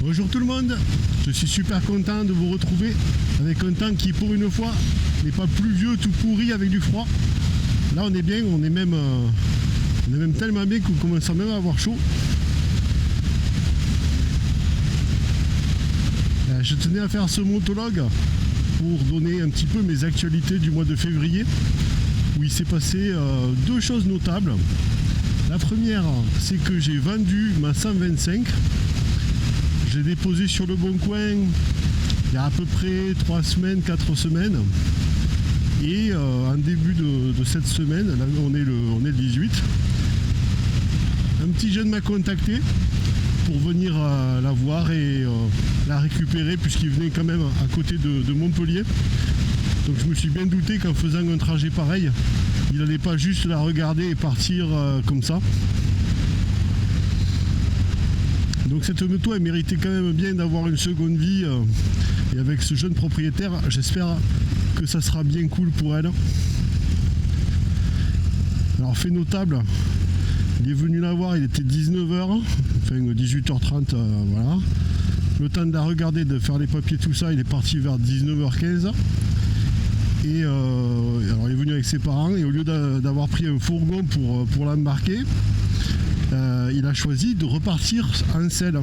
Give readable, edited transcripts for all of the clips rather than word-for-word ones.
Bonjour tout le monde, je suis super content de vous retrouver avec un temps qui pour une fois n'est pas pluvieux tout pourri avec du froid. Là on est bien, on est même tellement bien qu'on commence même à avoir chaud. Je tenais à faire ce montologue pour donner un petit peu mes actualités du mois de février où il s'est passé deux choses notables. La première, c'est que j'ai vendu ma 125. Je l'ai déposé sur le Bon Coin il y a à peu près 3 semaines, 4 semaines. Et en début de cette semaine, là on est le 18, un petit jeune m'a contacté pour venir la voir et la récupérer puisqu'il venait quand même à côté de Montpellier. Donc je me suis bien douté qu'en faisant un trajet pareil, il n'allait pas juste la regarder et partir comme ça. Donc cette moto elle méritait quand même bien d'avoir une seconde vie et avec ce jeune propriétaire j'espère que ça sera bien cool pour elle. Alors fait notable, il est venu la voir, il était 19h, enfin 18h30, voilà. Le temps de la regarder, de faire les papiers, tout ça, il est parti vers 19h15. Et alors il est venu avec ses parents et au lieu d'avoir pris un fourgon pour l'embarquer, il a choisi de repartir en selle.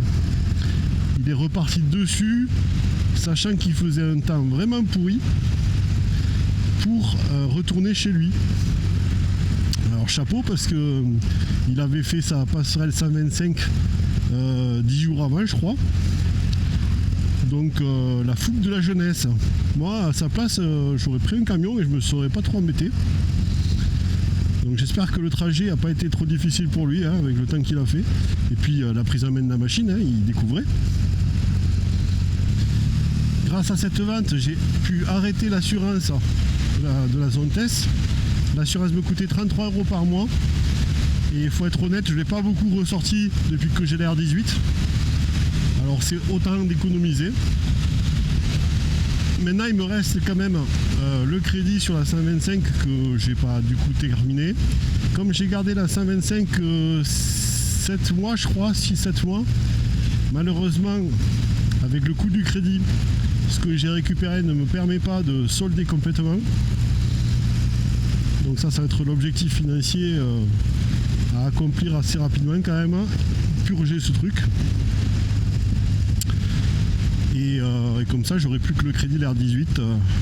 Il est reparti dessus, sachant qu'il faisait un temps vraiment pourri, pour retourner chez lui. Alors chapeau parce que il avait fait sa passerelle 125 10 jours avant je crois. Donc la fougue de la jeunesse. Moi à sa place j'aurais pris un camion et je me serais pas trop embêté. Donc j'espère que le trajet n'a pas été trop difficile pour lui hein, avec le temps qu'il a fait. Et puis la prise en main de la machine, hein, il découvrait. Grâce à cette vente, j'ai pu arrêter l'assurance de la zone test. L'assurance me coûtait 33 € par mois. Et il faut être honnête, je ne l'ai pas beaucoup ressorti depuis que j'ai la R18. Alors c'est autant d'économiser. Maintenant il me reste quand même le crédit sur la 125 que j'ai pas du coup terminé. Comme j'ai gardé la 125 7 mois je crois, 6-7 mois, malheureusement avec le coût du crédit, ce que j'ai récupéré ne me permet pas de solder complètement. Donc ça va être l'objectif financier à accomplir assez rapidement quand même, purger ce truc. Et comme ça j'aurai plus que le crédit l'R18,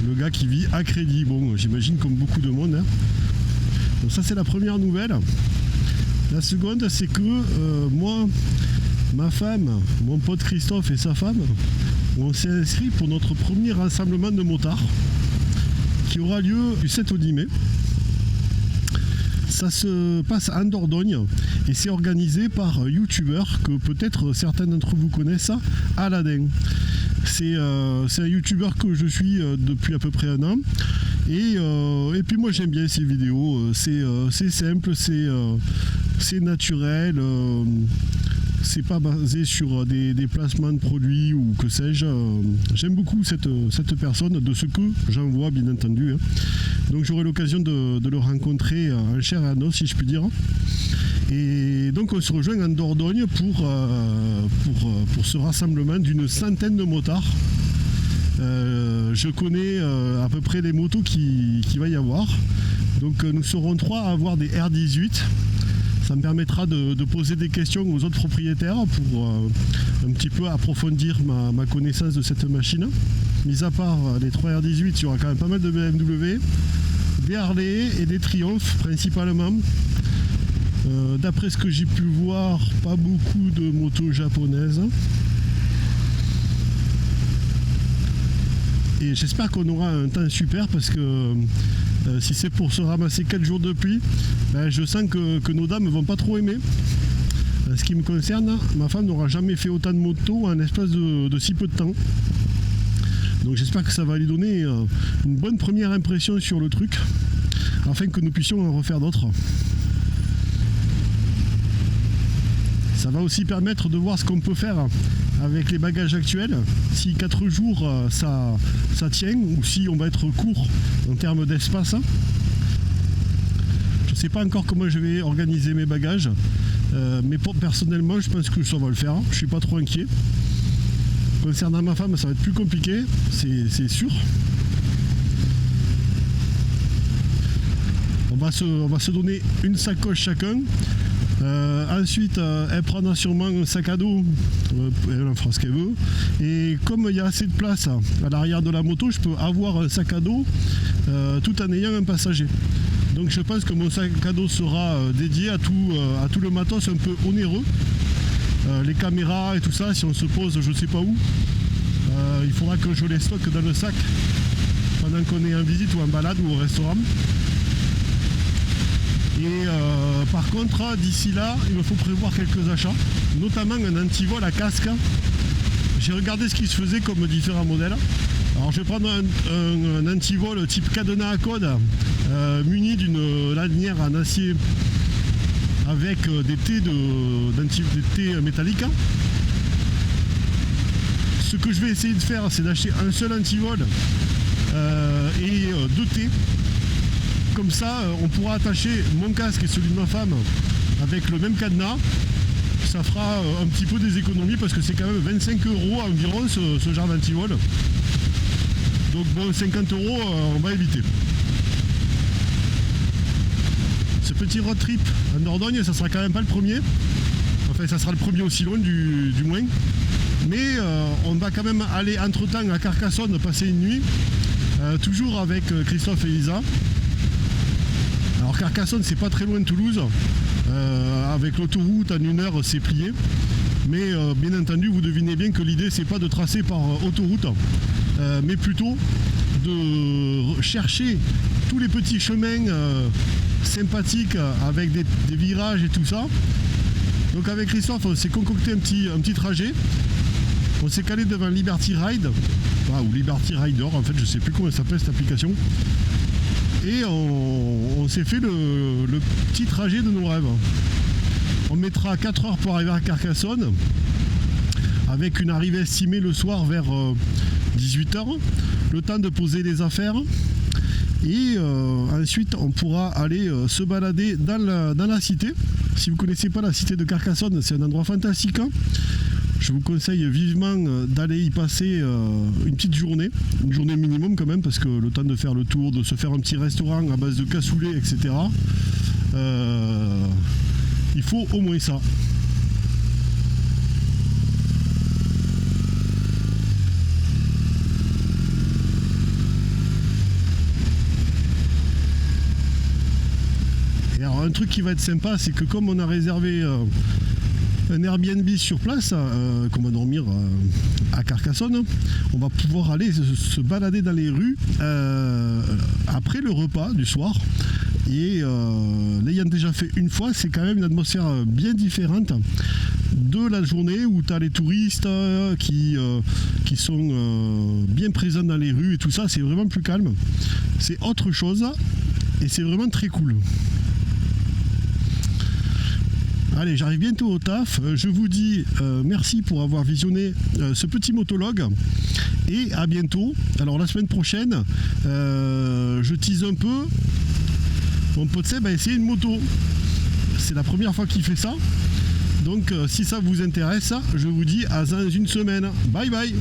le gars qui vit à crédit, bon j'imagine comme beaucoup de monde hein. Donc ça c'est la première nouvelle. La seconde c'est que moi, ma femme, mon pote Christophe et sa femme, on s'est inscrit pour notre premier rassemblement de motards qui aura lieu du 7 au 10 mai. Ça se passe en Dordogne et c'est organisé par youtubeur que peut-être certains d'entre vous connaissent, Aladdin. C'est un youtubeur que je suis depuis à peu près 1 an et puis moi j'aime bien ses vidéos, c'est simple, c'est naturel, c'est pas basé sur des placements de produits ou que sais-je. J'aime beaucoup cette personne, de ce que j'en vois bien entendu. Hein. Donc j'aurai l'occasion de le rencontrer en chair et en os si je puis dire. Et donc on se rejoint en Dordogne pour ce rassemblement d'une centaine de motards. Je connais à peu près les motos qu'il va y avoir. Donc nous serons 3 à avoir des R18. Ça me permettra de poser des questions aux autres propriétaires pour un petit peu approfondir ma connaissance de cette machine. Mis à part les 3 R18, il y aura quand même pas mal de BMW, des Harley et des Triumph principalement. D'après ce que j'ai pu voir, pas beaucoup de motos japonaises. Et j'espère qu'on aura un temps super parce que si c'est pour se ramasser 4 jours de pluie, ben je sens que nos dames ne vont pas trop aimer. En ce qui me concerne, ma femme n'aura jamais fait autant de motos en l'espace de si peu de temps. Donc j'espère que ça va lui donner une bonne première impression sur le truc, afin que nous puissions en refaire d'autres. Ça va aussi permettre de voir ce qu'on peut faire avec les bagages actuels, si 4 jours ça tient ou si on va être court en termes d'espace. Je ne sais pas encore comment je vais organiser mes bagages, mais personnellement je pense que ça va le faire, je suis pas trop inquiet. Concernant ma femme, ça va être plus compliqué, c'est sûr. On va se donner une sacoche chacun. Ensuite, elle prendra sûrement un sac à dos, elle en fera ce qu'elle veut. Et comme il y a assez de place à l'arrière de la moto, je peux avoir un sac à dos tout en ayant un passager. Donc je pense que mon sac à dos sera dédié à tout le matos un peu onéreux. Les caméras et tout ça, si on se pose je sais pas où, il faudra que je les stocke dans le sac pendant qu'on est en visite ou en balade ou au restaurant. Et par contre, d'ici là, il me faut prévoir quelques achats, notamment un antivol à casque. J'ai regardé ce qui se faisait comme différents modèles. Alors je vais prendre un antivol type cadenas à code, muni d'une lanière en acier avec des T métalliques. Ce que je vais essayer de faire, c'est d'acheter un seul antivol et 2 T. Comme ça, on pourra attacher mon casque et celui de ma femme avec le même cadenas. Ça fera un petit peu des économies parce que c'est quand même 25 € environ ce genre d'antivol. Donc bon, 50 €, on va éviter. Ce petit road trip en Dordogne, ça sera quand même pas le premier. Enfin, ça sera le premier aussi loin du moins. Mais on va quand même aller entre temps à Carcassonne passer une nuit. Toujours avec Christophe et Isa. Alors Carcassonne, c'est pas très loin de Toulouse. Avec l'autoroute en 1 heure, c'est plié. Mais bien entendu, vous devinez bien que l'idée, c'est pas de tracer par autoroute, mais plutôt de chercher tous les petits chemins sympathiques avec des virages et tout ça. Donc avec Christophe, on s'est concocté un petit trajet. On s'est calé devant Liberty Ride, ou Liberty Rider, en fait, je sais plus comment s'appelle cette application. Et on s'est fait le petit trajet de nos rêves. On mettra 4 heures pour arriver à Carcassonne, avec une arrivée estimée le soir vers 18 h, le temps de poser les affaires. Et ensuite, on pourra aller se balader dans la cité. Si vous ne connaissez pas la cité de Carcassonne, c'est un endroit fantastique. Je vous conseille vivement d'aller y passer une petite journée, une journée minimum quand même, parce que le temps de faire le tour, de se faire un petit restaurant à base de cassoulet, etc. Il faut au moins ça. Et alors un truc qui va être sympa, c'est que comme on a réservé un Airbnb sur place, qu'on va dormir à Carcassonne, on va pouvoir aller se balader dans les rues après le repas du soir. Et l'ayant déjà fait une fois, c'est quand même une atmosphère bien différente de la journée où tu as les touristes qui sont bien présents dans les rues et tout ça. C'est vraiment plus calme, c'est autre chose et c'est vraiment très cool. Allez, j'arrive bientôt au taf. Je vous dis merci pour avoir visionné ce petit motologue et à bientôt. Alors la semaine prochaine, je tease un peu. Mon pote Seb a essayé une moto. C'est la première fois qu'il fait ça. Donc si ça vous intéresse, je vous dis à dans une semaine. Bye bye.